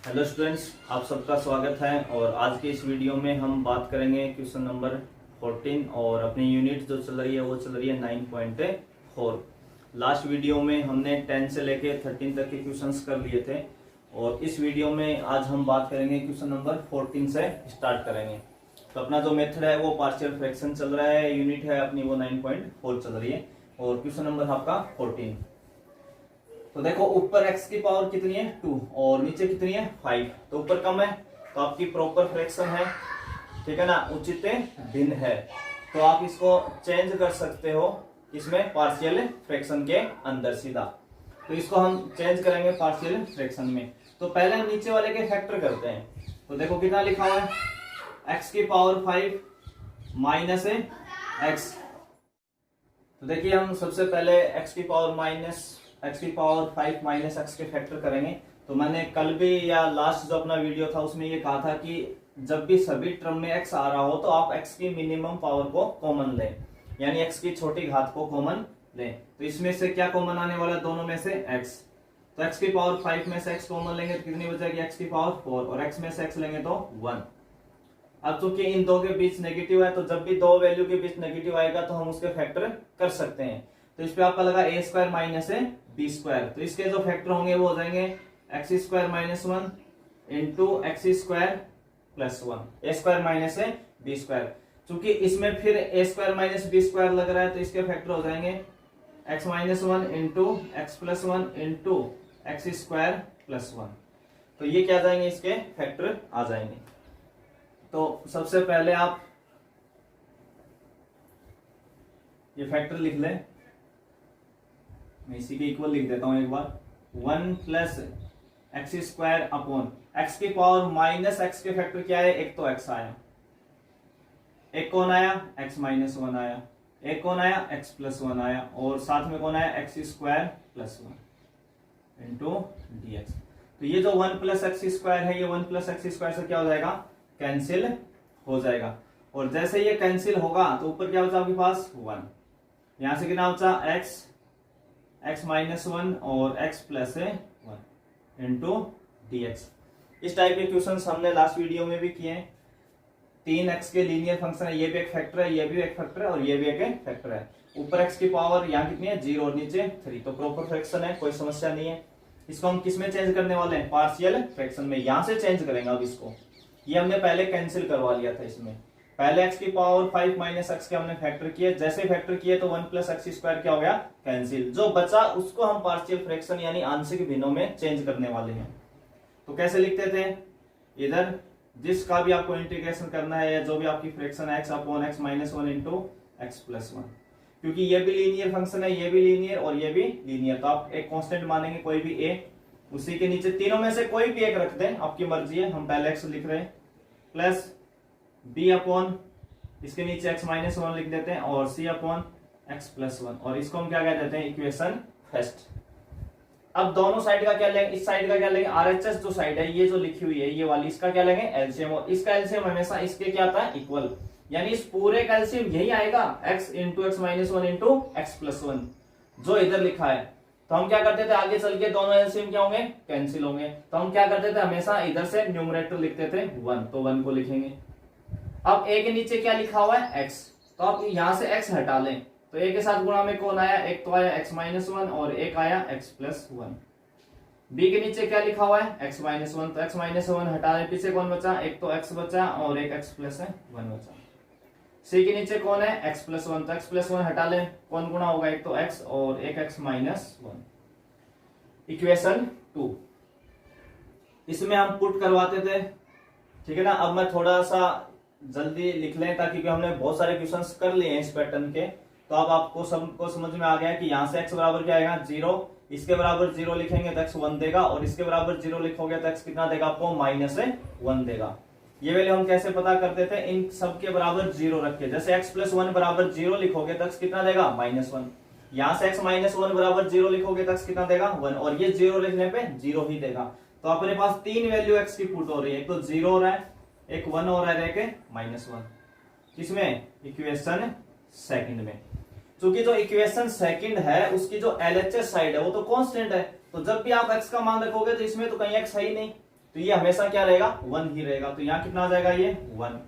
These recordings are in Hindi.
हेलो स्टूडेंट्स, आप सबका स्वागत है। और आज के इस वीडियो में हम बात करेंगे क्वेश्चन नंबर 14 और अपनी यूनिट जो चल रही है वो चल रही है 9.4। लास्ट वीडियो में हमने 10 से लेके 13 तक के क्वेश्चंस कर लिए थे और इस वीडियो में आज हम बात करेंगे क्वेश्चन नंबर 14 से स्टार्ट करेंगे। तो अपना जो मेथड है वो पार्शियल फ्रैक्शन चल रहा है, यूनिट है अपनी वो 9.4 चल रही है और क्वेश्चन नंबर आपका 14। तो देखो ऊपर x की पावर कितनी है 2 और नीचे कितनी है 5। तो ऊपर कम है तो आपकी प्रॉपर फ्रैक्शन है, ठीक है ना, उचित भिन्न है। तो आप इसको चेंज कर सकते हो इसमें पार्शियल फ्रैक्शन के अंदर सीधा। तो इसको हम चेंज करेंगे पार्शियल फ्रैक्शन में। तो पहले हम नीचे वाले के फैक्टर करते हैं। तो देखो कितना लिखा हुआ है x की पावर 5 माइनस है x। तो देखिए हम सबसे पहले x की पावर 5 माइनस x के फैक्टर करेंगे। तो मैंने कल भी या लास्ट जो अपना वीडियो था उसमें ये कहा था कि जब भी सभी टर्म में x आ रहा हो तो आप x की मिनिमम पावर को कॉमन लें, यानी x की छोटी घात को कॉमन लें। तो इसमें से क्या कॉमन आने वाला है, दोनों में से x। तो x की पावर 5 में से x कॉमन लेंगे तो कितनी बचेगी x की पावर 4 और x में से x लेंगे तो 1। अब चूंकि इन दो के बीच नेगेटिव है तो जब भी दो वैल्यू के बीच नेगेटिव आएगा तो हम उसके फैक्टर कर सकते हैं। तो इस पे आपका लगा a स्क्वायर माइनस है b स्क्वायर। तो इसके जो फैक्टर होंगे वो हो जाएंगे x square minus 1 into x square plus 1, a square minus है b स्क्वायर। चूंकि इसमें फिर a square minus b square लग रहा है तो इसके फैक्टर हो जाएंगे x minus 1 into x plus 1 into x square plus 1। तो ये क्या आ जाएंगे, इसके फैक्टर आ जाएंगे। तो सबसे पहले आप ये फैक्टर लिख लें, मैं इसी के इक्वल लिख देता हूं एक बार। 1 plus x square upon x की पावर माइनस एक्स के फैक्टर क्या है, एक तो एक्स आया, एक कौन आया एक्स माइनस 1 आया, एक कौन आया एक्स प्लस 1 आया और साथ में कौन आया x square plus 1 into D x. तो ये जो 1 प्लस एक्स स्क्वायर है ये 1 प्लस एक्स स्क्वायर से क्या हो जाएगा, कैंसिल हो जाएगा। और जैसे ये कैंसिल होगा तो ऊपर क्या बचा आपके पास 1, यहां से कितना बचा x माइनस 1 और x plus 1 into D x. इस टाइप के क्वेश्चंस हमने लास्ट वीडियो में भी किए हैं। 3x के लीनियर फंक्शन है, ये भी एक फैक्टर है, ये भी एक फैक्टर है और ये भी एक फैक्टर है। ऊपर x की पावर यहाँ कितनी है 0 और नीचे 3, तो प्रॉपर फ्रैक्शन है, कोई समस्या नहीं है। इसको हम किस में चेंज करने वाले हैं, पार्शियल फ्रैक्शन में। यहां से चेंज करेंगे अब इसको, ये हमने पहले कैंसिल करवा लिया था। इसमें पहले x की पावर 5 माइनस एक्स के हमने फैक्टर किए, जैसे फैक्टर किए तो 1 प्लस एक्स स्क्वायर क्या हो गया, कैंसिल। जो बचा उसको हम पार्शियल फ्रैक्शन यानी आंशिक भिन्नों में चेंज करने वाले हैं। तो कैसे लिखते थे, इधर जिसका भी आपको इंटीग्रेशन करना है या जो भी आपकी फ्रैक्शन है x upon x minus 1 into x plus 1, क्योंकि ये भी लीनियर फंक्शन है, ये भी लीनियर और ये भी लीनियर। तो आप एक कांस्टेंट मानेंगे कोई भी a, उसी के नीचे तीनों में से कोई भी एक रख दें, आपकी मर्जी है। हम पहले x लिख रहे हैं प्लस b अपॉन इसके नीचे x माइनस 1 लिख देते हैं और c अपॉन एक्स प्लस 1 और इसको हम क्या कह देते हैं, इक्वेशन फर्स्ट। अब दोनों साइड का क्या लेंगे, इस साइड का क्या लेंगे, आरएचएस जो साइड है ये जो लिखी हुई है ये वाली, इसका क्या लेंगे एलसीएम। और इसका एलसीएम हमेशा इसके क्या आता है, इक्वल, यानी इस पूरे का एलसीएम यही आएगा x into x minus 1 into x plus 1 जो इधर लिखा है। तो हम क्या करते थे, आगे चल के दोनों एलसीएम क्या होंगे, कैंसिल होंगे। तो हम क्या करते थे, हमेशा इधर से न्यूमरेटर लिखते थे 1, तो 1 को लिखेंगे। अब a के नीचे क्या लिखा हुआ है x, तो आप यहां से x हटा लें तो a के साथ गुणा में कौन आया, एक तो आया x माइनस 1 और एक आया x प्लस 1। b के नीचे क्या लिखा हुआ है x माइनस 1, तो x माइनस 1 हटाने पीछे कौन बचा, एक तो x बचा और एक x प्लस 1 बचा। c के नीचे कौन है x प्लस 1, तो x प्लस 1 हटा लें, कौन गुणा होगा, एक तो x और एक x माइनस 1। इक्वेशन 2 इसमें हम पुट करवाते थे, ठीक है ना। अब मैं थोड़ा सा जल्दी लिख लें ताकि हमने बहुत सारे क्वेश्चंस कर लिए हैं इस पैटर्न के। तो अब आपको सबको समझ में आ गया कि यहाँ से x बराबर क्या आएगा 0, इसके बराबर 0 लिखेंगे तो x 1 देगा और इसके बराबर 0 लिखोगे तो x कितना देगा आपको, माइनस 1 देगा। ये वैल्यू हम कैसे पता करते थे, इन सब के बराबर 0 रख के। जैसे x प्लस 1 बराबर 0 लिखोगे तो x कितना देगा, माइनस 1। यहाँ से x माइनस 1 बराबर 0 लिखोगे तो x कितना देगा 1 और ये 0 लिखने पे 0 ही देगा। तो अपने पास 3 वैल्यू x की पुट हो रही है, एक तो 0 हो रहा है, एक 1 हो रहा है, एक माइनस 1। किसमें, इक्वेशन सेकंड में। क्योंकि जो इक्वेशन सेकंड है उसकी जो एलएचएस साइड है वो तो कांस्टेंट है, तो जब भी आप x का मान रखोगे तो इसमें तो कहीं x है ही नहीं, तो ये हमेशा क्या रहेगा, 1 ही रहेगा। तो यहाँ कितना आ जाएगा, ये 1।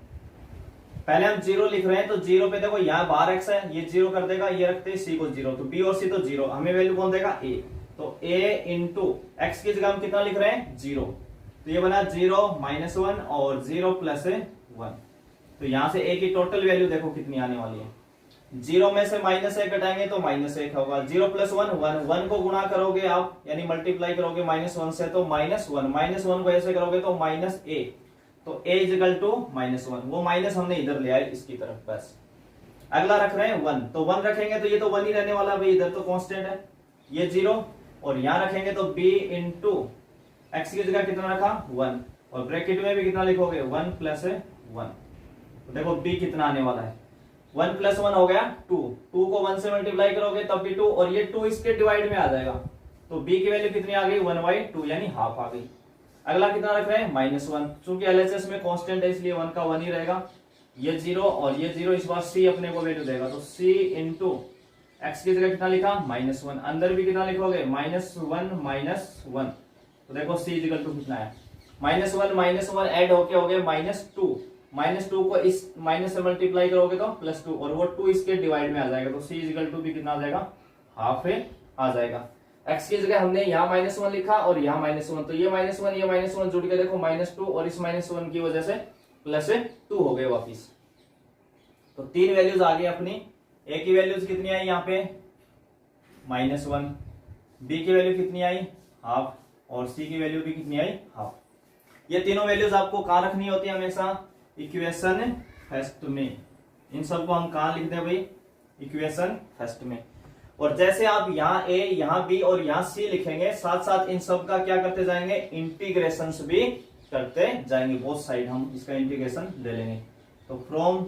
पहले हम 0 लिख रहे हैं, तो 0 पे देखो यहाँ बाहर x है, ये 0 कर देगा, ये रखते हैं c को 0, तो b और c तो 0, हमें वैल्यू कौन देगा, a। तो a इंटू x की जगह हम कितना लिख रहे हैं, 0, तो ये बना 0 -1 और 0 + 1। तो यहां से a की टोटल वैल्यू देखो कितनी आने वाली है, 0 में से -1 घटाएंगे तो -1 होगा, 0 + 1 1, 1 को गुणा करोगे आप यानी मल्टीप्लाई करोगे -1 से तो -1 को ऐसे करोगे तो -a, तो a = -1, वो माइनस हमने इधर ले आए इसकी तरफ बस। अगला रख रहे हैं 1, तो 1 रखेंगे तो ये तो 1 ही रहने वाला भाई, इधर तो कांस्टेंट है, ये 0, और यहां रखेंगे तो b इंटू x की जगह कितना रखा, 1, और ब्रैकेट में भी कितना लिखोगे, 1 + 1। तो देखो b कितना आने वाला है, 1 + 1 हो गया 2, 2 को 1 से मल्टीप्लाई करोगे तब भी 2, और ये 2 इसके डिवाइड में आ जाएगा, तो b की वैल्यू कितनी आ गई, 1/2 यानी हाफ आ गई। अगला कितना रख रहे हैं, -1, चूंकि एलएचएस में कांस्टेंट है इसलिए 1 का 1 ही रहेगा, ये 0 और ये 0, इस बार c अपने को वैल्यू देगा, तो c इंटू x की जगह कितना लिखा, -1, अंदर भी कितना लिखोगे, -1 तो देखो c = कितना है, -1 ऐड होके हो गए -2 को इस माइनस से मल्टीप्लाई करोगे तो +2, और वो 2 इसके डिवाइड में आ जाएगा, तो c = भी कितना आ जाएगा, हाफ आ जाएगा। x की जगह हमने यहाँ -1 लिखा और यहाँ -1, तो ये -1 जुड़ के देखो -2, और इस -1 की वजह से +2 हो गए वापिस। तो 3 वैल्यूज आ गई अपनी, a की वैल्यूज कितनी आई यहाँ पे, -1, b की वैल्यू कितनी आई, हाफ, और c की वैल्यू भी कितनी आई, हाफ। ये तीनों वैल्यूज आपको कहाँ रखनी होती है, हमेशा इक्वेशन फर्स्ट में। इन सबको हम कहाँ लिखते हैं भाई, इक्वेशन फर्स्ट में। और जैसे आप यहाँ a, यहाँ b और यहाँ c लिखेंगे, साथ साथ इन सब का क्या करते जाएंगे, इंटीग्रेशन भी करते जाएंगे, बोथ साइड हम इसका इंटीग्रेशन ले लेंगे। तो फ्रॉम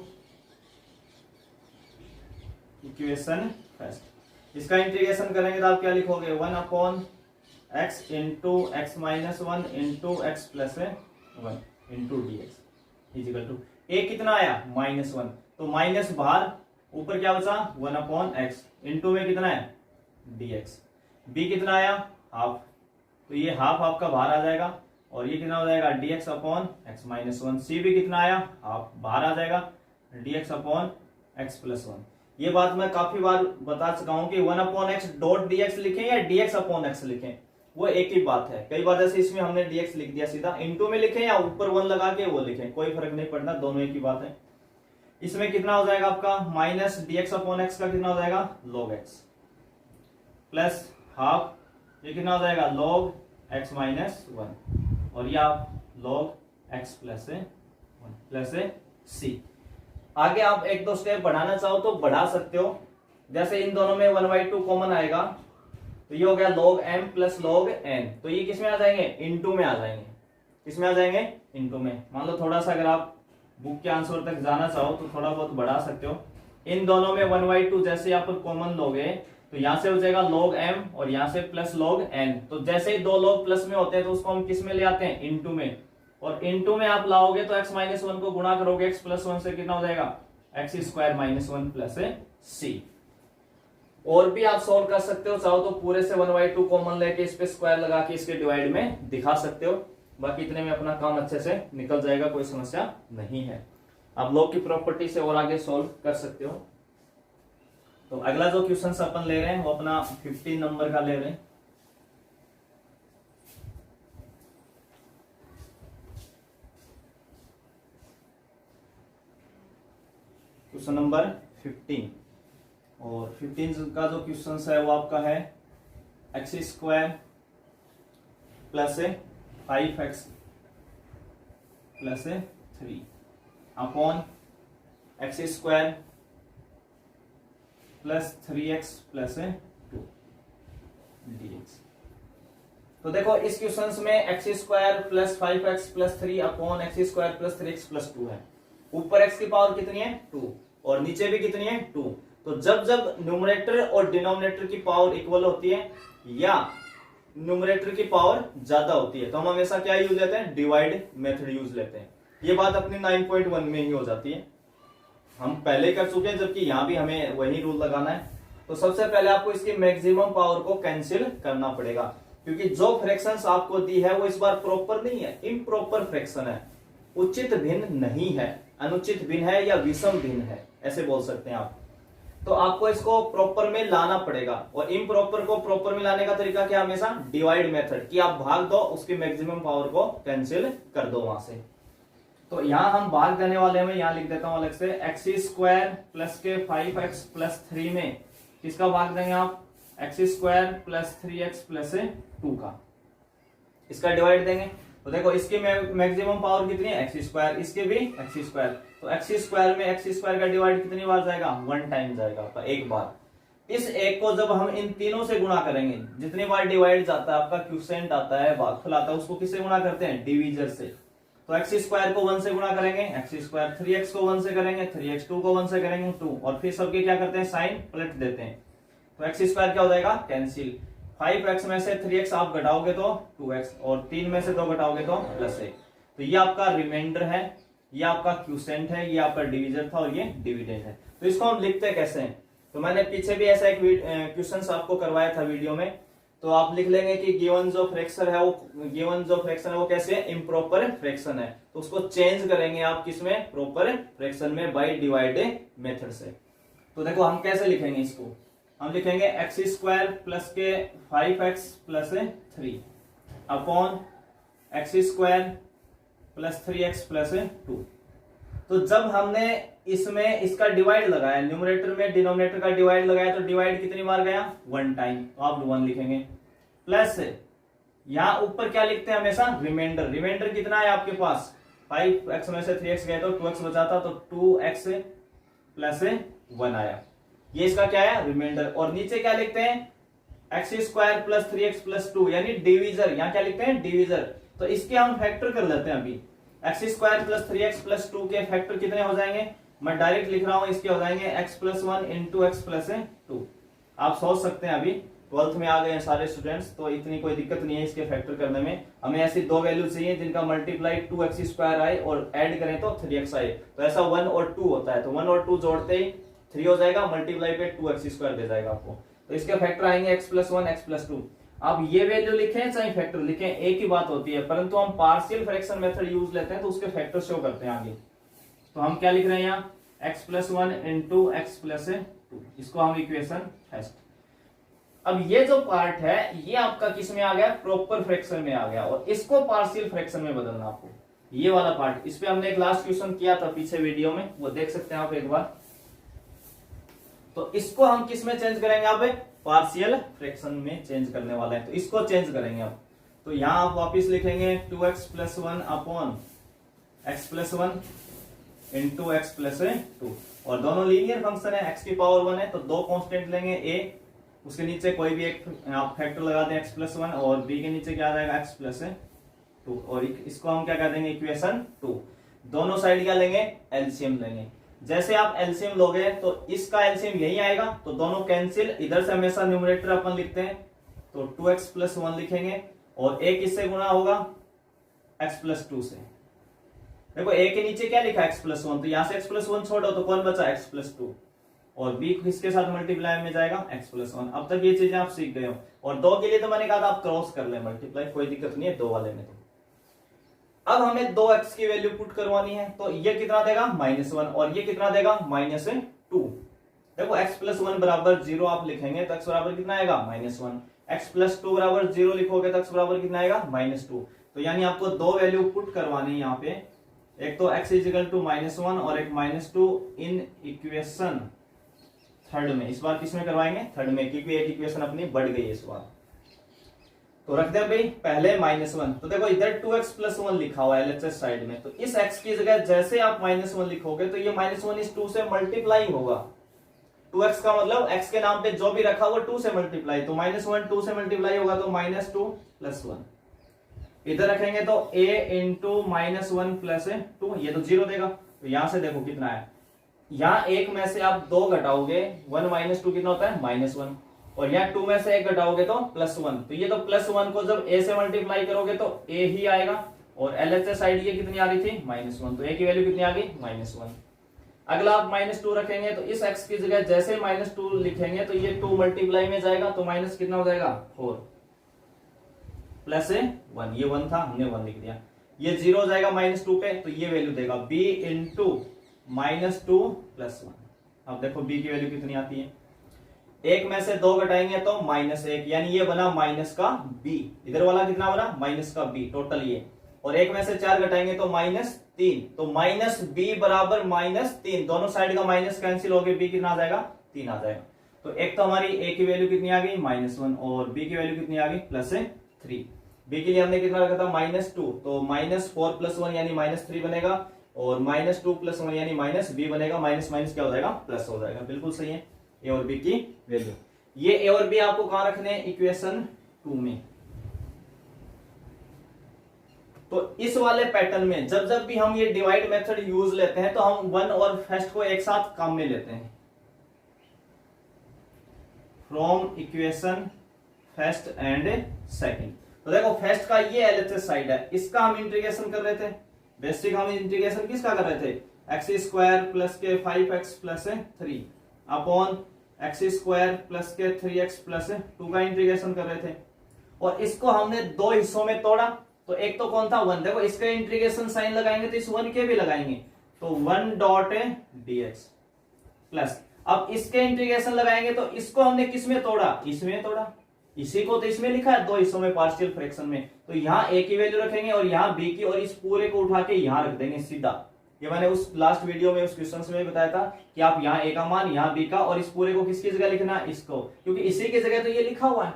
इक्वेशन फर्स्ट इसका इंटीग्रेशन करेंगे तो आप क्या लिखोगे, 1/x into x -1 into x + 1 into dx = a कितना आया, -1, तो माइनस बाहर, ऊपर क्या बचा, 1/x इंटू में कितना है, dx। b कितना आया, हाफ, तो ये हाफ आपका बाहर आ जाएगा, और ये कितना हो जाएगा, dx/x -1। c भी कितना आया, हाफ, बाहर आ जाएगा, dx/x + 1। ये बात मैं काफी बार बता चुका हूं कि 1/x डॉट dx लिखें या dx/x लिखें, वो एक ही बात है। कई बार जैसे इसमें हमने dx लिख दिया सीधा, इनटू में लिखें या ऊपर 1 लगा के वो लिखें, कोई फर्क नहीं पड़ता, दोनों एक ही बात है। इसमें कितना हो जाएगा आपका, -dx/x का कितना हो जाएगा, log x, प्लस हाफ, ये कितना हो जाएगा, log x -1, और ये आप log x + 1 प्लस c। आगे आप 1-2 स्टेप बढ़ाना चाहो तो बढ़ा सकते हो, जैसे इन दोनों में 1/2 कॉमन आएगा, तो ये हो गया log m + log n, तो ये किसमें आ जाएंगे, इनटू में आ जाएंगे, किसमें आ जाएंगे, इनटू में। मान लो थोड़ा सा अगर आप बुक के आंसर तक जाना चाहो तो थोड़ा बहुत बढ़ा सकते हो, इन दोनों में 1/2 जैसे आप कॉमन लोगे तो यहां से हो जाएगा log m और यहां से प्लस log n, तो जैसे ही 2 log प्लस में होते हैं तो उसको हम किस में ले आते हैं, इनटू में, और इनटू में आप लाओगे तो x -1 को गुणा करोगे x + 1 से, कितना हो जाएगा, x² -1 प्लस c। और भी आप सॉल्व कर सकते हो, चाहो तो पूरे से 1/2 कॉमन लेके इस पे स्क्वायर लगा के इसके डिवाइड में दिखा सकते हो, बाकी इतने में अपना काम अच्छे से निकल जाएगा, कोई समस्या नहीं है। आप लॉग की प्रॉपर्टी से और आगे सॉल्व कर सकते हो। तो अगला जो क्वेश्चन अपन ले रहे हैं वो अपना 15 नंबर का ले रहे हैं। क्वेश्चन नंबर 15, और 15 का जो क्वेश्चन है वो आपका है x² + 5x + 3 upon x² + 3x + 2 dx। तो देखो इस क्वेश्चन में x² + 5x + 3 upon x² + 3x + 2 है। ऊपर x की पावर कितनी है, 2, और नीचे भी कितनी है, 2। तो जब जब न्यूमरेटर और डिनोमिनेटर की पावर इक्वल होती है या न्यूमरेटर की पावर ज्यादा होती है तो हम हमेशा क्या यूज लेते हैं, डिवाइड मेथड यूज लेते हैं। ये बात अपनी 9.1 में ही हो जाती है, हम पहले कर चुके हैं, जबकि यहां भी हमें वही रूल लगाना है। तो सबसे पहले आपको इसकी मैक्सिमम पावर को कैंसिल करना पड़ेगा। क्योंकि जो फ्रैक्शंस आपको दी है वो इस बार प्रॉपर नहीं है, इम्प्रॉपर फ्रैक्शन है, उचित भिन्न नहीं है, अनुचित भिन्न है या विषम भिन्न है, ऐसे बोल सकते हैं आप। तो आपको इसको प्रॉपर में लाना पड़ेगा, और इम्प्रॉपर को प्रॉपर में लाने का तरीका क्या, हमेशा डिवाइड मेथड, कि आप भाग दो, उसकी मैक्सिमम पावर को कैंसिल कर दो वहां से। तो यहां हम भाग देने वाले हैं, मैं यहां लिख देता हूं अलग से, एक्स स्क्वायर प्लस के 5x प्लस 3 में किसका भाग देंगे आप, x square plus 3x plus 2 का, इसका डिवाइड देंगे। तो देखो इसकी मैक्सिमम पावर कितनी है, एक्स स्क्वायर, इसके भी एक्स स्क्वायर, तो एक्स स्क्वायर में एक्स स्क्वायर का डिवाइड कितनी बार जाएगा, 1 टाइम जाएगा, तो एक बार। इस एक को जब हम इन तीनों से गुणा करेंगे, जितनी बार डिवाइड जाता है आपका क्यूसेंट आता है, भागफल आता है, उसको किससे गुणा करते हैं, डिवीजर से। तो एक्स स्क्वायर को 1 से गुणा करेंगे, एक्स स्क्वायर, 3x को 1 से करेंगे 3x, 2 को 1 से करेंगे 2, और फिर सबके क्या करते हैं, साइन पलट देते हैं। तो एक्स स्क्वायर क्या हो जाएगा, कैंसिल, 5x में से 3x आप घटाओगे तो 2x, और 3 में से 2 घटाओगे तो +1। तो ये आपका रिमाइंडर है, ये आपका क्यूसेंट है, ये आपका डिवीजर था, और ये डिविडेंड है। तो इसको हम लिखते कैसे हैं, तो मैंने पीछे भी ऐसा एक क्वेश्चन आपको करवाया था वीडियो में। तो आप लिख लेंगे कि गिवन जो फ्रैक्शन है वो कैसे है, इम्प्रॉपर फ्रैक्शन है, तो उसको चेंज करेंगे आप किसमें, प्रॉपर फ्रैक्शन में, बाय डिवाइड मेथड से। तो देखो हम कैसे लिखेंगे इसको, हम लिखेंगे एक्स स्क्वायर प्लस के 5x plus 3 upon X square plus 3x plus 2। तो जब हमने इसमें इसका डिवाइड लगाया, न्यूमरेटर में डिनोमिनेटर का डिवाइड लगाया, तो डिवाइड कितनी बार गया, 1 टाइम, तो आप 1 लिखेंगे, प्लस यहां ऊपर क्या लिखते हैं हमेशा, रिमाइंडर। रिमाइंडर कितना है आपके पास, 5x में से 3x गए तो 2x बचा था, तो 2x प्लस 1 आया, ये इसका क्या है, रिमाइंडर। और नीचे क्या लिखते हैं, x square plus 3x plus 2, यानी डिवीजर, यहां क्या लिखते हैं, डिवीजर। तो इसके हम फैक्टर कर लेते हैं अभी, x square plus 3x plus 2 के फैक्टर कितने हो जाएंगे, मैं डायरेक्ट लिख रहा हूं, इसके हो जाएंगे x plus 1 into x plus 2। आप सोच सकते हैं, अभी 12th में आ गए हैं सारे स्टूडेंट्स, तो इतनी कोई दिक्कत नहीं है इसके फैक्टर करने में। हमें ऐसी दो वैल्यू चाहिए जिनका मल्टीप्लाई 2x स्क्वायर आए और ऐड करें तो 3x आए, तो ऐसा 1 और 2 होता है, तो 1 और 2 जोड़ते ही 3 हो जाएगा, मल्टीप्लाई पे 2x स्क्वायर दे जाएगा आपको। तो इसके फैक्टर आएंगे x प्लस 1 x प्लस 2। आप ये वैल्यू लिखें चाहे फैक्टर लिखें, एक ही बात होती है, परंतु हम पार्शियल फ्रैक्शन मेथड यूज लेते हैं, तो उसके फैक्टर शो करते हैं आगे। तो हम क्या लिख रहे हैं यहाँ, x plus 1 into x plus 2, इसको हम इक्वेशन फर्स्ट। अब ये जो पार्ट है ये आपका किस में आ गया, प्रॉपर फ्रैक्शन में आ गया, और इसको पार्शियल फ्रैक्शन में बदलना आपको, ये वाला पार्ट। इस पे हमने एक लास्ट क्वेश्चन किया था पीछे वीडियो में, वो देख सकते हैं आप एक बार। तो इसको हम किस में चेंज करेंगे, आप पार्शियल फ्रैक्शन में चेंज करने वाले हैं, तो इसको चेंज करेंगे आप। तो यहां आप वापिस लिखेंगे 2x plus 1 upon X plus 1 into x plus 2, और दोनों लीनियर फंक्शन है, x की पावर 1 है, तो दो कांस्टेंट लेंगे, a उसके नीचे कोई भी एक आप फैक्टर लगा दें x प्लस 1, और b के नीचे क्या आ जाएगा, x प्लस 2, और इसको हम क्या कर देंगे, इक्वेशन 2। दोनों साइड क्या लेंगे, एलसीएम लेंगे। जैसे आप एलसीएम लोगे तो इसका एलसीएम यही आएगा, तो दोनों कैंसिल, इधर से हमेशा न्यूमरेटर अपन लिखते हैं, तो 2x प्लस 1 लिखेंगे, और एक इससे गुणा होगा x प्लस 2 से। देखो a के नीचे क्या लिखा, x प्लस 1, तो यहां से x प्लस 1 छोड़ो तो कौन बचा, x प्लस 2, और b किसके साथ मल्टीप्लाई में जाएगा, x प्लस 1। अब तक ये चीजें आप सीख गए हो, और 2 के लिए तो मैंने कहा था आप क्रॉस कर ले मल्टीप्लाई, कोई दिक्कत नहीं है 2 वाले में। तो अब हमें 2x की वैल्यू पुट करवानी है, तो ये कितना देगा, -1, और ये कितना देगा, -2। देखो x प्लस 1 बराबर 0 आप लिखेंगे तो x बराबर कितना आएगा, -1। x प्लस 2 बराबर 0 लिखोगे तो x बराबर कितना आएगा, -2। तो यानी आपको दो वैल्यू पुट करवानी है यहाँ पे, एक तो x इजिकल टू -1 और एक -2 इन इक्वेशन थर्ड में। इस बार किस में करवाएंगे, थर्ड में, क्योंकि एक इक्वेशन अपनी बढ़ गई है इस बार। तो रखते हैं भाई पहले -1, तो देखो इधर 2x प्लस 1 लिखा हुआ है LHS साइड में, तो इस x की जगह जैसे आप -1 लिखोगे तो ये -1 इस 2 से मल्टीप्लाई होगा। 2x का मतलब x के नाम पे जो भी रखा वो 2 से मल्टीप्लाई, तो -1 2 से मल्टीप्लाई होगा, तो -2 प्लस 1। इधर रखेंगे तो a इंटू -1 प्लस 2, ये तो 0 देगा। तो यहां से देखो कितना है, यहाँ एक में से आप 2 घटाओगे, 1 माइनस 2 कितना होता है, -1, और यहाँ 2 में से 1 घटाओगे तो +1। तो ये तो +1 को जब a से मल्टीप्लाई करोगे तो a ही आएगा, और LHS साइड ये कितनी आ रही थी, -1, तो a की वैल्यू कितनी आ गई, -1। अगला आप -2 रखेंगे तो इस x की जगह जैसे -2 लिखेंगे तो ये 2 मल्टीप्लाई में जाएगा, तो माइनस कितना हो जाएगा, 4। प्लस 1, ये 1 था, हमने 1 लिख दिया। ये 0 हो जाएगा -2 पे, तो ये वैल्यू देगा b इंटू -2 प्लस 1। अब देखो b की वैल्यू कितनी आती है, एक में से 2 घटाएंगे तो -1, यानी ये बना माइनस का b, इधर वाला कितना बना माइनस का b टोटल ये, और एक में से 4 घटाएंगे तो -3, तो -b बराबर -3, दोनों साइड का माइनस कैंसिल हो गए, b कितना आ जाएगा 3 आ जाएगा। तो एक तो हमारी a की वैल्यू कितनी आ गई -1 और b की वैल्यू कितनी आ गई +3। b के लिए हमने कितना रखा था -2, तो -4 + 1 यानी -3 बनेगा, और -2 + 1 यानी -b बनेगा, माइनस माइनस क्या हो जाएगा प्लस हो जाएगा। बिल्कुल सही है a और b की वैल्यू। ये a और b आपको कहां रखने हैं, इक्वेशन 2 में। तो इस वाले पैटर्न में जब जब भी हम ये डिवाइड मेथड यूज लेते हैं तो हम 1 और फर्स्ट को एक साथ काम में लेते हैं। From equation first and second, तो देखो फर्स्ट का ये एलएचएस साइड है, इसका हम इंटीग्रेशन कर रहे थे, बेसिक हम इंटीग्रेशन किसका कर रहे थे, x² प्लस के 5x plus 3 upon x² plus के 3x प्लस 2 का इंटीग्रेशन कर रहे थे, और इसको हमने दो हिस्सों में तोड़ा। तो एक तो कौन था 1, देखो इसका इंटीग्रेशन साइन लगाएंगे तो इस 1 के भी लगाएंगे, तो 1 डॉट dx प्लस, अब इसके इंटीग्रेशन लगाएंगे तो इसको हमने किस में तोड़ा, इसमें तोड़ा, इसी को तो इसमें लिखा है दो हिस्सों में पार्शियल फ्रैक्शन में, तो यहाँ a की वैल्यू रखेंगे और यहाँ b की, और इस पूरे को उठा के यहाँ रख देंगे सीधा। ये मैंने उस लास्ट वीडियो में उस क्वेश्चन में बताया था कि आप यहाँ a का मान, यहाँ b का, और इस पूरे को किसकी जगह लिखना है, इसको, क्योंकि इसी की जगह तो ये लिखा हुआ है,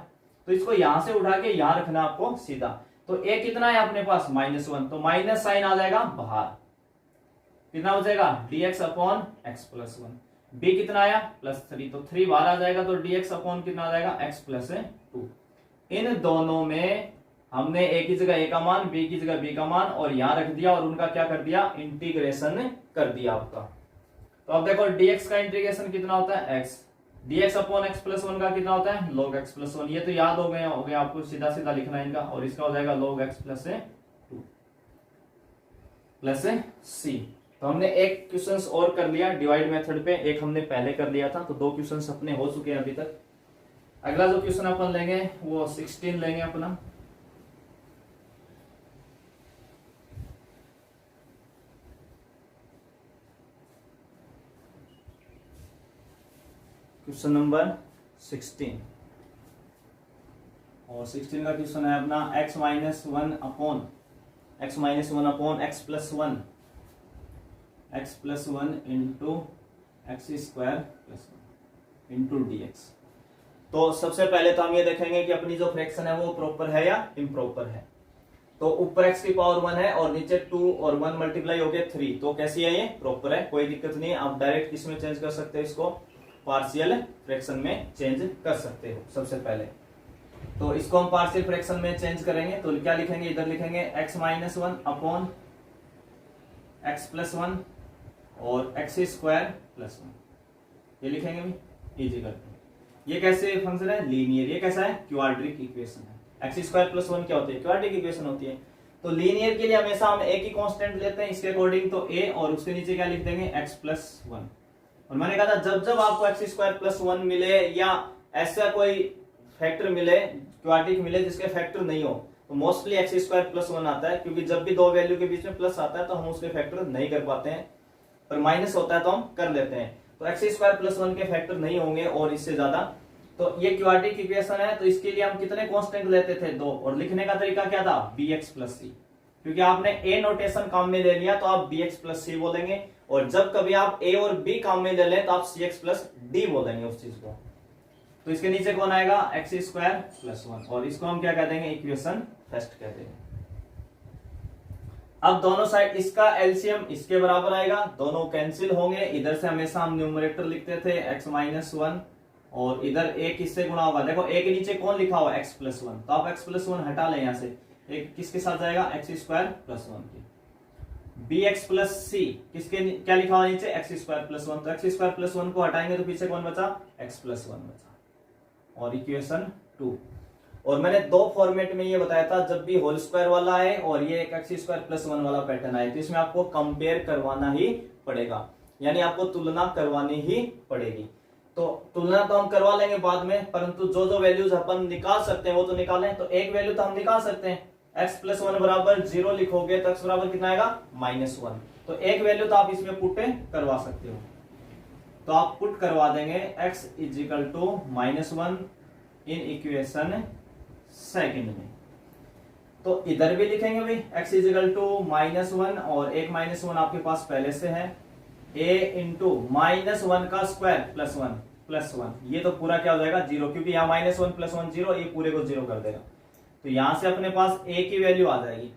तो इसको यहाँ से उठा के यहाँ रखना आपको सीधा। तो a कितना है अपने पास -1, तो माइनस साइन आ जाएगा बाहर, कितना हो जाएगा dx upon x plus 1। b कितना आया +3, तो 3 बाहर आ जाएगा, तो dx अपॉन कितना आ जाएगा x प्लस 2। इन दोनों में हमने a की जगह a का मान, b की जगह b का मान, और यहां रख दिया, और उनका क्या कर दिया, इंटीग्रेशन कर दिया आपका। तो अब देखो dx का इंटीग्रेशन कितना होता है x, dx upon x plus 1 का कितना होता है log x प्लस 1। ये तो याद हो गया आपको, सीधा सीधा लिखना है इनका, और इसका हो जाएगा log x plus 2 plus c। तो हमने एक क्वेश्चंस और कर लिया डिवाइड मेथड पे, एक हमने पहले कर लिया था, तो 2 क्वेश्चंस अपने हो चुके हैं अभी तक। अगला जो क्वेश्चन अपन लेंगे वो 16 लेंगे अपना। क्वेश्चन नंबर 16, और 16 का क्वेश्चन है अपना x minus one upon x plus 1 into x² plus 1 into dx। तो सबसे पहले तो हम ये देखेंगे कि अपनी जो फ्रैक्शन है वो प्रॉपर है या इम्प्रॉपर है। तो ऊपर x की पावर 1 है और नीचे 2 और 1 मल्टीप्लाई हो गया 3, तो कैसी है ये प्रॉपर है, कोई दिक्कत नहीं है। आप डायरेक्ट किसमें चेंज कर सकते हो, इसको पार्शियल फ्रैक्शन में चेंज कर सकते हो। सबसे पहले तो इसको हम पार्शियल फ्रैक्शन में चेंज करेंगे, तो क्या लिखेंगे, इधर लिखेंगे x minus 1 upon x plus 1 और x² प्लस 1, ये लिखेंगे भी इजी करके। ये कैसे फंक्शन है, लीनियर, ये कैसा है क्वाड्रिक इक्वेशन है। x² प्लस 1 क्या होती है, क्वाड्रिक इक्वेशन होती है। तो लीनियर के लिए हमेशा हम a की कांस्टेंट लेते हैं, इसके अकॉर्डिंग तो a, और उसके नीचे क्या लिख देंगे x प्लस 1। और मैंने कहा था जब जब आपको x² प्लस 1 मिले या ऐसा कोई फैक्टर मिले, क्वाड्रिक मिले जिसके फैक्टर नहीं हो, तो मोस्टली x² प्लस 1 आता है, क्योंकि जब भी दो वैल्यू के बीच में प्लस आता है तो हम उसके फैक्टर नहीं कर पाते हैं, पर माइनस होता है तो हम कर लेते हैं। तो x² प्लस 1 के फैक्टर नहीं होंगे और इससे ज्यादा, तो ये क्वाड्रिक इक्वेशन है। तो इसके लिए हम कितने कांस्टेंट लेते थे, 2, और लिखने का तरीका क्या था bx प्लस c, क्योंकि आपने a नोटेशन काम में ले लिया तो आप bx प्लस c बोलेंगे, और जब कभी आप a और b काम में ले लें तो आप cx प्लस d बोलेंगे उस चीज को। तो इसके नीचे कौन आएगा x² प्लस 1, और इसको हम क्या कह देंगे, इक्वेशन फर्स्ट कह देंगे। अब दोनों साइड इसका एलसीएम इसके बराबर आएगा, दोनों कैंसिल होंगे। इधर से हमेशा हम न्यूमरेटर लिखते थे x माइनस 1, और इधर a किससे गुणा होगा, देखो a के नीचे कौन लिखा हुआ x प्लस 1, तो आप x प्लस 1 हटा लें यहाँ से, एक किसके साथ जाएगा x² प्लस 1 की। bx प्लस c किसके क्या लिखा हुआ नीचे x² प्लस 1, तो x² प्लस 1 को हटाएंगे तो पीछे कौन बचा, x प्लस 1 बचा, और इक्वेशन 2। और मैंने 2 फॉर्मेट में ये बताया था, जब भी होल स्क्वायर वाला है और ये एक x² प्लस 1 वाला पैटर्न आए तो इसमें आपको कंपेयर करवाना ही पड़ेगा, यानी आपको तुलना करवानी ही पड़ेगी। तो तुलना तो हम करवा लेंगे बाद में, परंतु जो जो वैल्यूज अपन निकाल सकते हैं वो तो निकालें। तो एक वैल्यू तो हम निकाल सकते हैं, x प्लस 1 बराबर 0 लिखोगे तो x बराबर कितना आएगा -1। तो एक वैल्यू तो आप इसमें पुट करवा सकते हो, तो आप पुट करवा देंगे x is equal to -1 in equation second में। तो इधर भी लिखेंगे भाई x इजिकल टू -1 और एक -1 आपके पास पहले से है, a इंटू -1 का स्क्वायर प्लस 1 ये तो पूरा क्या हो जाएगा 0, क्योंकि यहाँ -1 + 1 0, ये पूरे को 0 कर देगा। तो यहां से अपने पास a की वैल्यू आ जाएगी,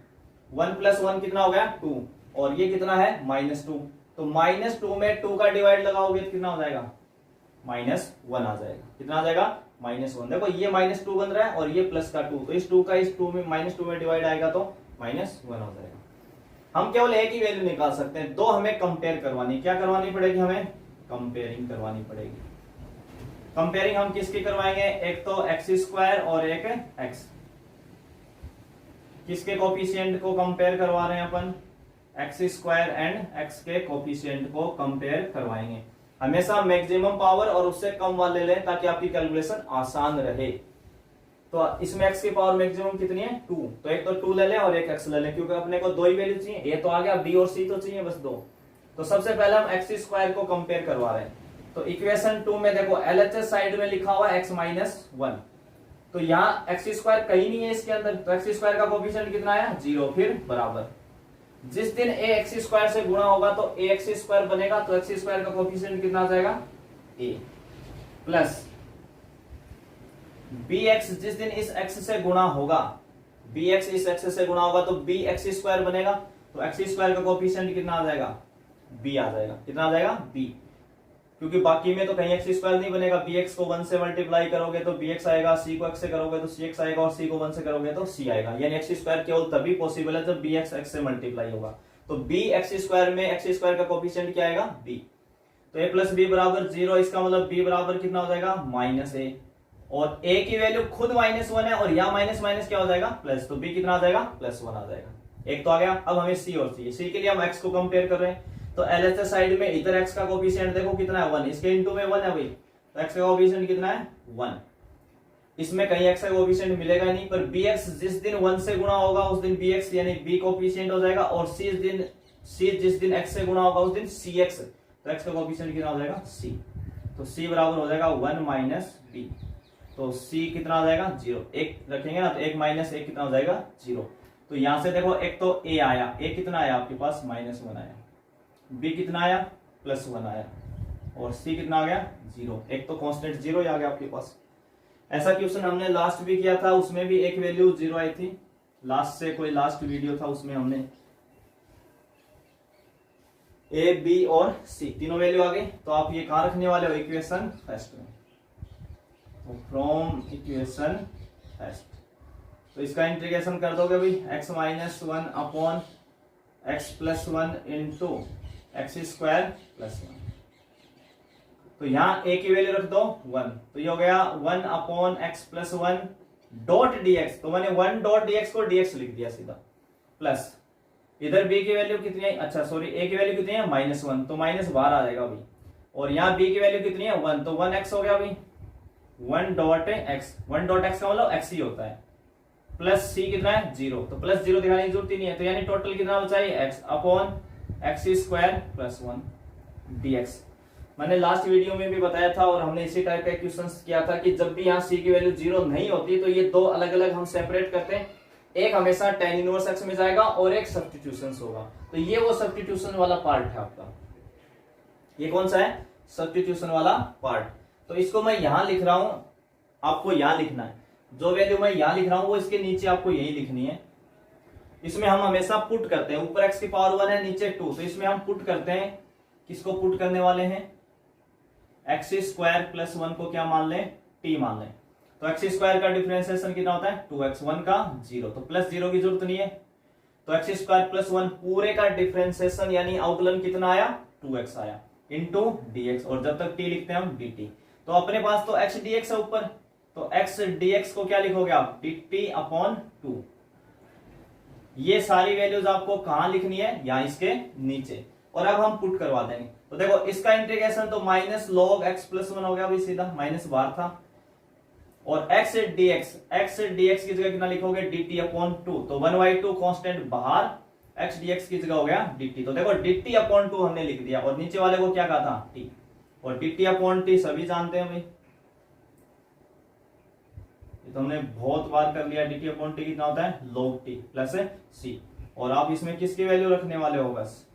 1 + 1 कितना हो गया 2, और ये कितना है -2। तो -2 में 2 का डिवाइड लगाओगे तो कितना हो जाएगा -1 आ जाएगा। कितना आ जाएगा -1। देखो ये -2 बन रहा है और ये प्लस का 2, तो इस 2 का इस 2 में -2 में डिवाइड आएगा तो -1 हो जाएगा। हम केवल एक ही वैल्यू निकाल सकते हैं, दो हमें कंपेयर करवानी। क्या करवानी पड़ेगी हमें? कंपेयरिंग करवानी पड़ेगी। कंपेयरिंग हम किसकी करवाएंगे? एक तो x² और एक x। किसके कोफिशिएंट को कंपेयर करवा रहे हैं अपन? x² एंड x के कोफिशिएंट को कंपेयर करवाएंगे। हमेशा मैक्सिमम पावर और उससे कम वाले लें ताकि आपकी कैलकुलेशन आसान रहे। तो इसमें x की पावर मैक्सिमम कितनी है 2, तो एक तो 2 ले लें और एक x ले लें, क्योंकि अपने को दो ही वैल्यू चाहिए। ये तो आ गया, b और c तो चाहिए बस दो। तो सबसे पहले हम x² को कंपेयर करवा रहे हैं। तो इक्वेशन 2 में देखो LHS साइड में लिखा हुआ x - 1, तो यहाँ x² कहीं नहीं है इसके अंदर, तो x² का कोफिशिएंट कितना है 0, फिर बराबर। जिस दिन a x² से गुणा होगा तो a x² बनेगा, तो x² का कोफिशिएंट कितना आ जाएगा a, प्लस bx जिस दिन इस x से गुणा होगा, bx इस x से गुणा होगा तो b x² बनेगा, तो x² का कोफिशिएंट कितना आ जाएगा b आ जाएगा। कितना आ जाएगा b, क्योंकि बाकी में तो कहीं x² नहीं बनेगा। bx को 1 से मल्टीप्लाई करोगे तो bx आएगा, c को x से करोगे तो cx आएगा, और c को 1 से करोगे तो c आएगा। यानी x² केवल तभी पॉसिबल है जब bx x से मल्टीप्लाई होगा। तो b x² में x² का कोफिशिएंट क्या आएगा b, तो a + b बराबर 0। इसका मतलब b बराबर कितना हो जाएगा -a, और a की वैल्यू खुद -1 है और यहाँ माइनस माइनस क्या हो जाएगा प्लस, तो b कितना आ जाएगा +1 आ जाएगा। एक तो आ गया। अब हमें c और c के लिए हम x को कंपेयर कर रहे हैं, तो LHS साइड में इधर x का कोफिशिएंट देखो कितना है 1, इसके इंटू में 1 है भाई, तो x का कोफिशिएंट कितना है 1। इसमें कहीं x का कोफिशिएंट मिलेगा नहीं, पर bx जिस दिन 1 से गुणा होगा उस दिन bx यानी b कोफिशिएंट हो जाएगा, और c जिस दिन x से गुणा होगा उस दिन cx, तो x का कोफिशिएंट कितना हो जाएगा c, तो c बराबर हो जाएगा 1 - b, तो c कितना आ जाएगा 0। एक रखेंगे ना तो 1 - 1 कितना हो जाएगा 0। तो यहां से देखो एक तो a आया, a कितना आया आपके पास -1 आया, b कितना आया +1 आया, और c कितना आ गया 0। एक तो कांस्टेंट 0 आ गया आपके पास। ऐसा क्वेश्चन हमने लास्ट भी किया था, उसमें भी एक वैल्यू 0 आई थी। लास्ट से कोई लास्ट वीडियो था, उसमें हमने a b और c तीनों वैल्यू आ गई। तो आप ये कहां रखने वाले हो? इक्वेशन फर्स्ट में, फ्रॉम इक्वेशन फर्स्ट। तो इसका इंटीग्रेशन कर दोगे भाई, x - 1 upon x + 1 into x² + 1। तो यहां a की वैल्यू रख दो 1, तो ये हो गया 1 अपॉन x + 1 डॉट dx, तो मैंने 1 डॉट dx को dx लिख दिया सीधा, प्लस इधर b की वैल्यू कितनी है, अच्छा सॉरी a की वैल्यू कितनी है -1, तो माइनस बाहर आ जाएगा भाई, और यहाँ b की वैल्यू कितनी है 1, तो 1x हो गया भाई, 1 डॉट x का मतलब x ही होता है, प्लस c कितना है 0, तो +0 दिखाने की जरूरत ही नहीं है। तो यानी टोटल कितना बचा है x अपॉन x² + 1 dx। मैंने लास्ट वीडियो में भी बताया था और हमने इसी टाइप का क्वेश्चन किया था कि जब भी यहाँ c की वैल्यू 0 नहीं होती तो ये दो अलग अलग हम सेपरेट करते हैं, एक हमेशा tan इनवर्स x में जाएगा और एक सब्स्टिट्यूशन होगा। तो ये वो सब्स्टिट्यूशन वाला पार्ट है आपका, ये कौन सा है सब्स्टिट्यूशन वाला पार्ट। तो इसको मैं यहां लिख रहा हूं, आपको यहां लिखना है, जो वैल्यू मैं यहां लिख रहा हूं वो इसके नीचे आपको यही लिखनी है। इसमें हम हमेशा पुट करते हैं, ऊपर x की पावर 1 है नीचे 2, तो इसमें हम पुट करते हैं, किसको पुट करने वाले हैं x² + 1 को क्या मान लें t मान लें। तो x² का डिफरेंशिएशन कितना होता है 2x, 1 का 0, तो +0 की जरूरत नहीं है, तो x² + 1 पूरे का डिफरेंशिएशन यानी अवकलन कितना आया 2x आया इंटू dx, और जब तक t लिखते हैं हम dt। तो अपने पास तो x dx है ऊपर, तो x dx को क्या लिखोगे आप dt/2। ये सारी वैल्यूज आपको कहां लिखनी है, यहां इसके नीचे। और अब हम पुट करवा देंगे। तो देखो इसका इंटीग्रेशन तो minus log x plus one हो गया भाई, सीधा माइनस बाहर था, और x dx की जगह कितना लिखोगे dt अपॉन टू, तो 1/2 कांस्टेंट बाहर, x dx की जगह हो गया dt। तो देखो dt अपॉन टू हमने लिख दिया, और नीचे वाले को क्या कहा था t, और dt अपॉन t सभी जानते हैं भाई, ये तो हमने बहुत बार कर लिया। dt अपॉन t कितना होता है log t प्लस c, और आप इसमें किसकी वैल्यू रखने वाले हो बस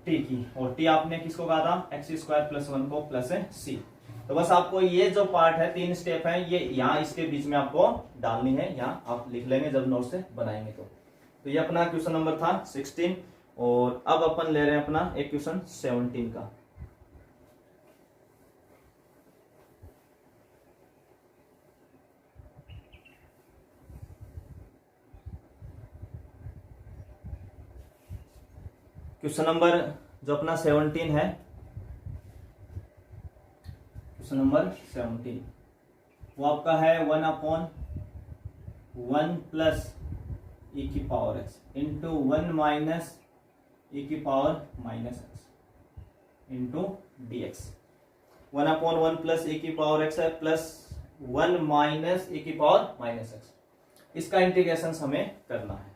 t की, और t आपने किसको कहा था x स्क्वायर प्लस 1 को प्लस c। तो बस आपको ये जो पार्ट है, 3 स्टेप है, ये यहाँ इसके बीच में आपको डालनी है, यहाँ आप लिख लेंगे जब नोट से बनाएंगे। तो ये अपना क्वेश्चन नंबर था 16, और अब अपन ले रहे हैं अपना एक क्वेश्चन 17 का। क्वेश्चन नंबर जो अपना 17 है, क्वेश्चन नंबर 17 वो आपका है 1/1 प्लस e की power x into 1 minus e की power minus x into dx। 1/1 plus e की पावर x है, प्लस 1 माइनस e की पावर माइनस x, इसका इंटीग्रेशन हमें करना है।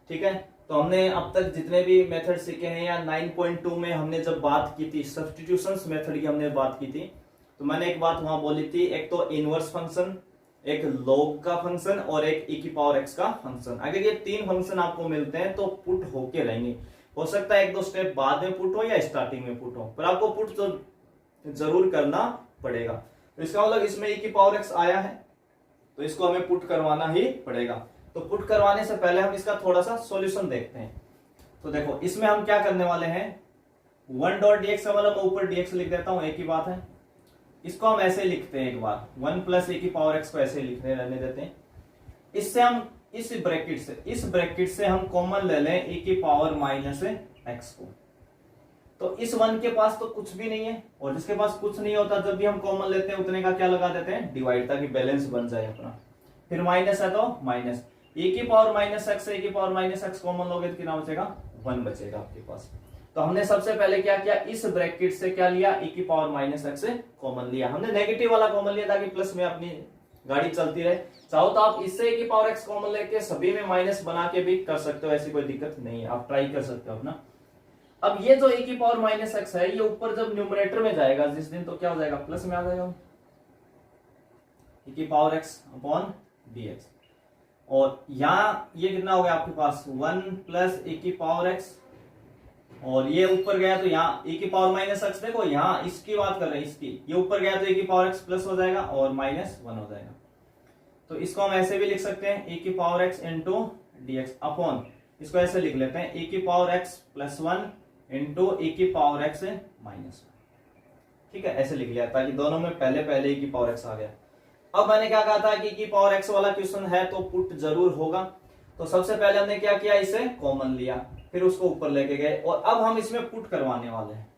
ठीक है, तो हमने अब तक जितने भी मेथड सीखे हैं, या 9.2 में हमने जब बात की थी सब्स्टिट्यूशंस मेथड की हमने बात की थी, तो मैंने एक बात वहां बोली थी, एक तो इनवर्स फंक्शन, एक लॉग का फंक्शन, और एक e की पावर x का फंक्शन। अगर ये 3 फंक्शन आपको मिलते हैं तो पुट होके रहेंगे। हो सकता है 1-2 स्टेप बाद में पुट हो या स्टार्टिंग में पुट हो, पर आपको पुट तो जरूर करना पड़ेगा। तो इसका मतलब इसमें e की पावर x आया है, तो इसको हमें पुट करवाना ही पड़ेगा। तो पुट करवाने से पहले हम इसका थोड़ा सा सॉल्यूशन देखते हैं। तो देखो इसमें हम क्या करने वाले हैं, 1 डॉट dx का मतलब मैं ऊपर dx लिख देता हूं, एक ही बात है। इसको हम ऐसे लिखते हैं, एक बार 1 प्लस e की पावर x को ऐसे लिखने रहने देते हैं। इससे हम इस ब्रैकेट से हम कॉमन ले लें e की पावर माइनस x को। तो इस 1 के पास तो कुछ भी नहीं है, और जिसके पास कुछ नहीं होता जब भी हम कॉमन लेते हैं उतने का क्या लगा देते हैं डिवाइड, ताकि बैलेंस बन जाए अपना। फिर माइनस है तो माइनस e की पावर माइनस x से e की पावर माइनस x कॉमन लोगे तो कितना बचेगा 1 बचेगा आपके पास। तो हमने सबसे पहले क्या किया, इस ब्रैकेट से क्या लिया e की पावर माइनस x से कॉमन लिया। हमने नेगेटिव वाला कॉमन लिया ताकि प्लस में अपनी गाड़ी चलती रहे। चाहो तो आप इससे e की पावर x कॉमन लेके सभी में माइनस बना के भी कर सकते हो, ऐसी कोई दिक्कत नहीं है, आप ट्राई कर सकते हो अपना। अब ये जो e की पावर माइनस x है, ये ऊपर जब न्यूमरेटर में जाएगा जिस दिन, तो क्या हो जाएगा प्लस में आ जाएगा e की पावर x अपॉन dx। और यहाँ ये कितना हो गया आपके पास 1 प्लस e की पावर x, और ये ऊपर गया तो यहाँ e की पावर माइनस x, देखो यहाँ इसकी बात कर रहे हैं, इसकी, ये ऊपर गया तो e की पावर x प्लस हो जाएगा और माइनस 1 हो जाएगा। तो इसको हम ऐसे भी लिख सकते हैं e की power x into dx upon, इसको ऐसे लिख लेते हैं e की power x plus 1 into e की पावर x माइनस 1। ठीक है, ऐसे लिख लिया ताकि दोनों में पहले e की पावर x आ गया। अब मैंने क्या कहा था कि e की पावर x वाला क्वेश्चन है तो पुट जरूर होगा। तो सबसे पहले हमने क्या किया, इसे कॉमन लिया, फिर उसको ऊपर लेके गए, और अब हम इसमें पुट करवाने वाले हैं।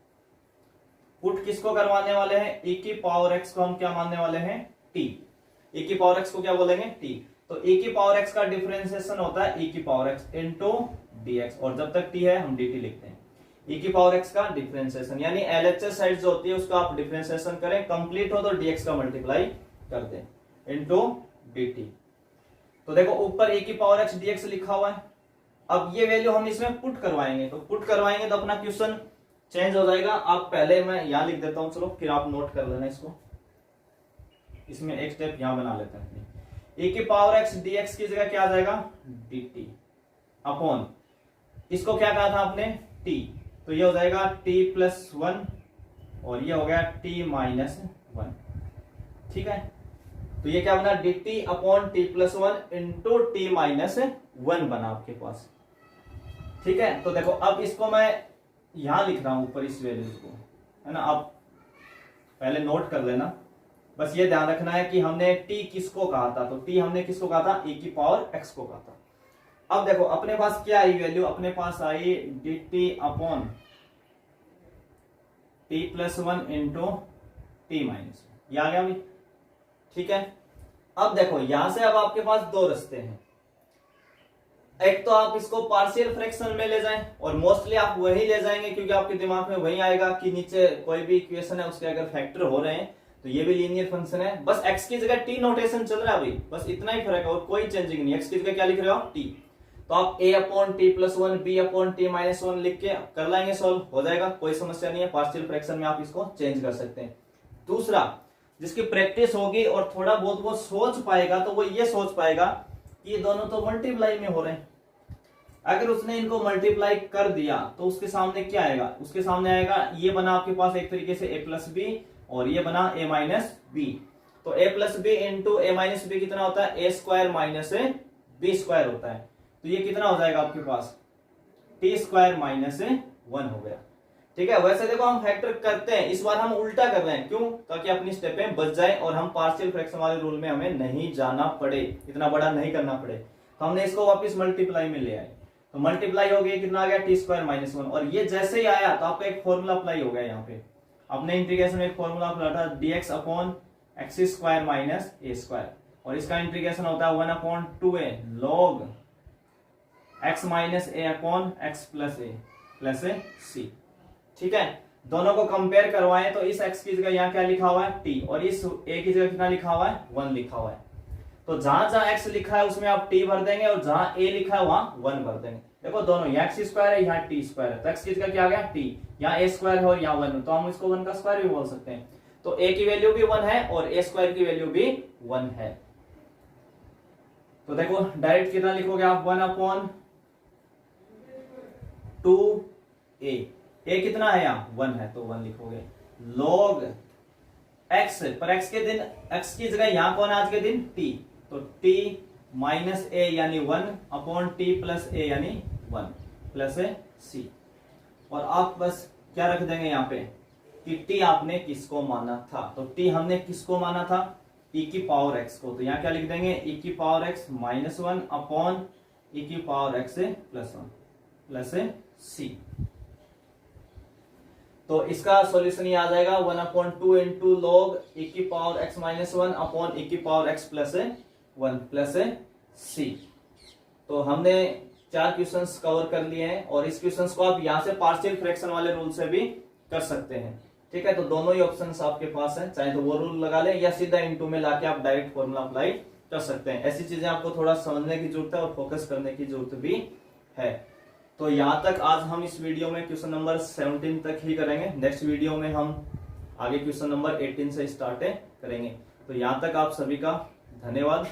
पुट किसको करवाने वाले हैं, e की पावर x को हम क्या मानने वाले हैं t, e की पावर x को क्या बोलेंगे t। तो e की पावर x का डिफरेंशिएशन होता है e की पावर x इंटू dx, और जब तक t है हम dt लिखते हैं। e की पावर x का डिफरेंशिएशन यानी LHS साइड जो होती है उसका आप डिफरेंशिएशन करें, कंप्लीट हो तो dx का मल्टीप्लाई कर दें इंटू dt। तो देखो ऊपर e की पावर x dx लिखा हुआ है। अब ये वैल्यू हम इसमें पुट करवाएंगे, तो पुट करवाएंगे तो अपना क्वेश्चन चेंज हो जाएगा। आप पहले, मैं यहां लिख देता हूं, चलो फिर आप नोट कर लेना इसको, इसमें एक स्टेप यहां बना लेते हैं। e की पावर x dx की जगह क्या आ जाएगा dt अपॉन, इसको क्या कहा था आपने t, तो ये हो जाएगा t प्लस 1 और ये हो गया t माइनस 1। ठीक है, तो ये क्या बना dt upon t plus 1 into t minus 1 बना आपके पास। ठीक है, तो देखो अब इसको मैं यहां लिख रहा हूं ऊपर इस वैल्यू को, है ना, आप पहले नोट कर लेना। बस ये ध्यान रखना है कि हमने t किसको कहा था, तो t हमने किसको कहा था e की पावर x को कहा था। अब देखो अपने पास क्या आई वैल्यू, अपने पास आई dt upon t plus 1 into t minus, ये आ गया अभी। ठीक है, अब देखो यहां से अब आपके पास दो रास्ते हैं, एक तो आप इसको पार्शियल फ्रैक्शन में ले जाएं, और मोस्टली आप वही ले जाएंगे क्योंकि आपके दिमाग में वही आएगा कि नीचे कोई भी इक्वेशन है उसके अगर फैक्टर हो रहे हैं तो ये भी लीनियर फंक्शन है। बस x की जगह t नोटेशन चल रहा है अभी, बस इतना ही फर्क है और कोई चेंजिंग नहीं। x की जगह क्या लिख रहे हो आप, t। तो आप a upon T plus one, b upon T minus one लिख के कर लाएंगे, सॉल्व हो जाएगा, कोई समस्या नहीं है। पार्शियल फ्रैक्शन में आप इसको चेंज कर सकते हैं। दूसरा, जिसकी प्रैक्टिस होगी और थोड़ा बहुत वो सोच पाएगा तो वो ये सोच पाएगा कि ये दोनों तो मल्टीप्लाई में हो रहे हैं। अगर उसने इनको मल्टीप्लाई कर दिया तो उसके सामने क्या आएगा, उसके सामने आएगा ये बना आपके पास एक तरीके से a प्लस बी और ये बना a माइनस बी। तो a plus B into A minus B कितना होता है, a square minus B square होता है। तो ये कितना हो जाएगा आपके पास, टी स्क्वायर माइनस 1 हो गया। ठीक है, वैसे देखो हम फैक्टर करते हैं, इस बार हम उल्टा कर रहे हैं, क्यों, ताकि अपनी स्टेपें बच जाए और हम पार्शियल फ्रैक्शन वाले रूल में हमें नहीं जाना पड़े, इतना बड़ा नहीं करना पड़े। तो हमने इसको वापस मल्टीप्लाई में ले आए, तो मल्टीप्लाई हो गया, कितना आ गया, टी स्क्वायर माइनस 1। और ये जैसे ही आया तो आपका एक फॉर्मूला अप्लाई हो गया यहाँ पे, अपने इंटीग्रेशन में एक फॉर्मूला अप्लाई था, dx upon X square minus A square, और इसका इंटीग्रेशन होता है 1 upon 2a log x minus A upon X plus A C. ठीक है, दोनों को कंपेयर करवाएं तो इस x की जगह यहाँ क्या लिखा हुआ है, t, और इस a की जगह कितना लिखा हुआ है, 1 लिखा हुआ है। तो जहां जहां x लिखा है उसमें आप t भर देंगे और जहां a लिखा है वहां 1 भर देंगे। देखो दोनों, यहाँ एक्स स्क्वायर है, यहाँ टी स्क्वायर है, तो x की जगह क्या आ गया, t, यहाँ a स्क्वायर है और यहाँ 1, तो हम इसको 1 का स्क्वायर भी बोल सकते हैं। तो a की वैल्यू भी 1 है और a स्क्वायर की वैल्यू भी 1 है। तो देखो डायरेक्ट कितना लिखोगे आप, 1 अपॉन 2a, a कितना है यहाँ 1 है तो 1 लिखोगे, log x, पर x के दिन, x की जगह यहाँ कौन है आज के दिन, t, तो t माइनस a यानी 1 अपॉन t प्लस a यानी 1 प्लस c। और आप बस क्या रख देंगे यहाँ पे कि t आपने किसको माना था, तो t हमने किसको माना था, e की पावर x को, तो यहाँ क्या लिख देंगे, e की power x minus 1 upon e की power x plus 1 plus c। तो इसका सॉल्यूशन ये आ जाएगा 1 अपॉन 2 इंटू लॉग e की power x minus 1 upon e की power x plus 1 plus c। तो हमने 4 क्वेश्चंस कवर कर लिए हैं और इस क्वेश्चंस को आप यहाँ से पार्शियल फ्रैक्शन वाले रूल से भी कर सकते हैं। ठीक है, तो दोनों ही ऑप्शंस आपके पास हैं, चाहे तो वो रूल लगा लें या सीधा इनटू में लाके आप डायरेक्ट फॉर्मूला अप्लाई कर सकते हैं। ऐसी चीजें आपको थोड़ा समझने की जरूरत है और फोकस करने की जरूरत भी है। तो यहाँ तक आज हम इस वीडियो में क्वेश्चन नंबर 17 तक ही करेंगे। नेक्स्ट वीडियो में हम आगे क्वेश्चन नंबर 18 से स्टार्ट करेंगे। तो यहाँ तक आप सभी का धन्यवाद।